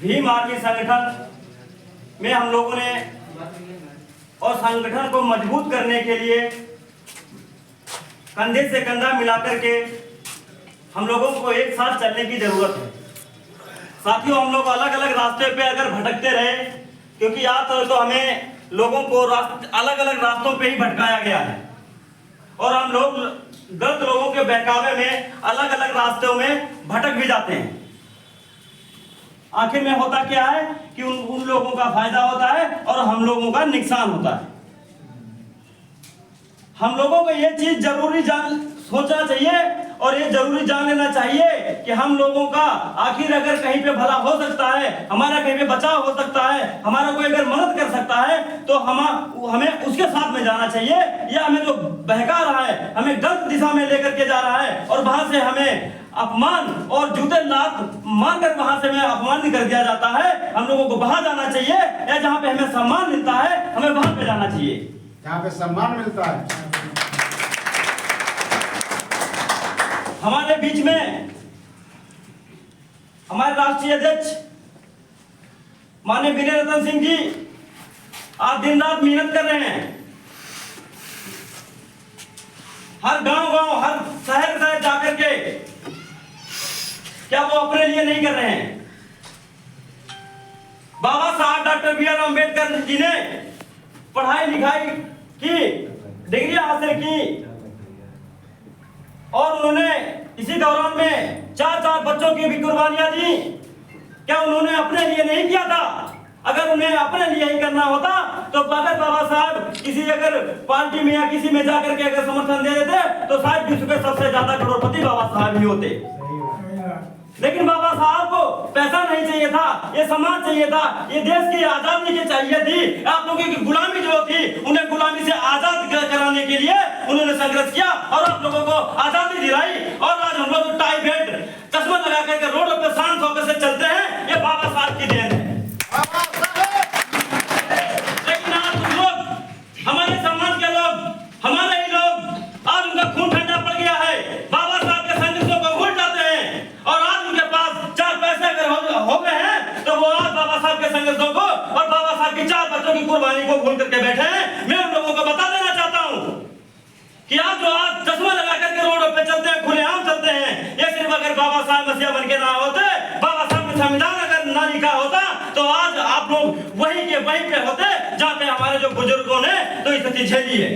Bhim army संगठन में हम लोगों ने और संगठन को मजबूत करने के लिए कंधे से कंधा मिलाकर के हम लोगों को एक साथ चलने की जरूरत है। साथियों, हम लोग अलग अलग रास्ते पे अगर भटकते रहे, क्योंकि आज तो हमें लोगों को अलग अलग रास्तों पे ही भटकाया गया है और हम लोग गलत लोगों के बहकावे में अलग अलग रास्तों में भटक भी जाते हैं। आखिर में होता क्या है कि उन लोगों का फायदा होता है और हम लोगों का नुकसान होता है। हम लोगों को ये चीज जरूरी सोचना चाहिए और ये जरूरी जान लेना चाहिए कि हम लोगों का आखिर अगर कहीं पे भला हो सकता है, हमारा कहीं पे बचाव हो सकता है, हमारा कोई अगर मदद कर सकता है तो हमें उसके साथ में जाना चाहिए। या हमें जो बहका रहा है, हमें गलत दिशा में लेकर के जा रहा है और वहां से हमें अपमान और जूते लात मारकर वहां से हमें अपमानित कर दिया जाता है, हम लोगों को वहां जाना चाहिए या जहां पे हमें सम्मान मिलता है हमें वहां पे जाना चाहिए, जहां पे सम्मान मिलता है। हमारे बीच में हमारे राष्ट्रीय अध्यक्ष माननीय विनय रतन सिंह जी आज दिन रात मेहनत कर रहे हैं। हर गांव हर शहर जाकर के क्या वो अपने लिए नहीं कर रहे हैं? बाबा साहब doctor B are Ambedkar ji ने पढ़ाई लिखाई की, डिग्री हासिल की और उन्होंने इसी दौरान में चार बच्चों की भी कुर्बानियां दी। क्या उन्होंने अपने लिए नहीं किया था? अगर उन्हें अपने लिए ही करना होता तो अगर बाबा साहब किसी अगर पार्टी में या किसी में जाकर के अगर समर्थन दे देते तो शायद विश्व के सबसे ज्यादा करोड़पति बाबा साहब ही होते। लेकिन बाबा साहब को पैसा नहीं चाहिए था, ये समाज चाहिए था, ये देश की आजादी की चाहिए थी। आप लोगों की गुलामी जो थी उन्हें गुलामी से आजाद कराने के लिए उन्होंने संघर्ष किया और आप लोगों को आजादी दिलाई। और आज हम लोग टाई बेल्ट चश्मा लगा करके रोड पे शांत होकर से चलते हैं, ये बाबा साहब की देन है। लेकिन आज तुम लोग, हमारे समाज के लोग, हमारे ही लोग आज उनका खून ठंडा पड़ गया है, बाबा साहब के संदेशों को भूल जाते हैं और आज उनके पास चार पैसे अगर हो गए हैं तो वो आज बाबा साहब के संदेशों को और बाबा साहब की चार बच्चों की कुर्बानी को भूल करके बैठे हैं। मैं उन लोगों को बता देना चाहता हूं कि आप जो आज चश्मा लगा करके रोडों पे चलते हैं, खुलेआम चलते हैं, ये सिर्फ अगर बाबा साहब मसीहा बन के ना होते, बाबा साहब ने संविधान अगर ना लिखा होता तो आज आप लोग वहीं के वहीं पे होते जहां पे हमारे जो बुजुर्गों ने तो स्थिति झेली है।